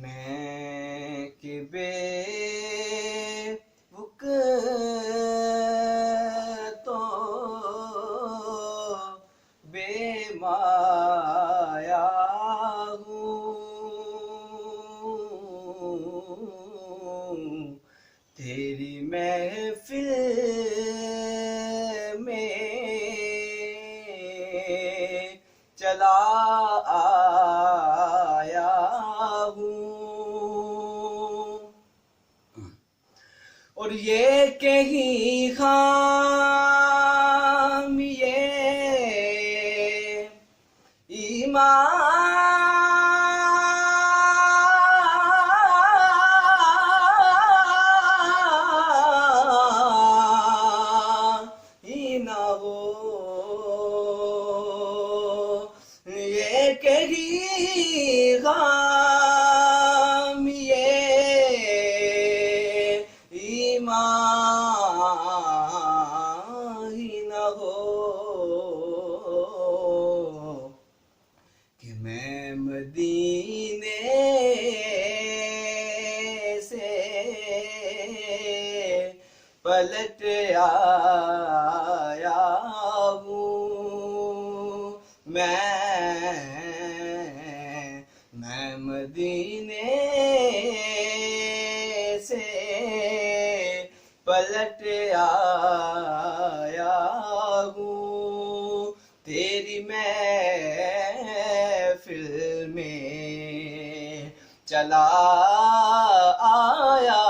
میں کہ بے وک تو بے مایا ہوں، تیری محفل میں چلا آیا ہوں، اور یہ کہیں خام یہ ایمان ہی نہ ہو، یہ کہیں غم یہ ایمان ہی نہ ہو کہ میں مدینے سے پلٹ آیا ہوں، میں مدینے سے پلٹ آیا ہوں، تیری محفل میں چلا آیا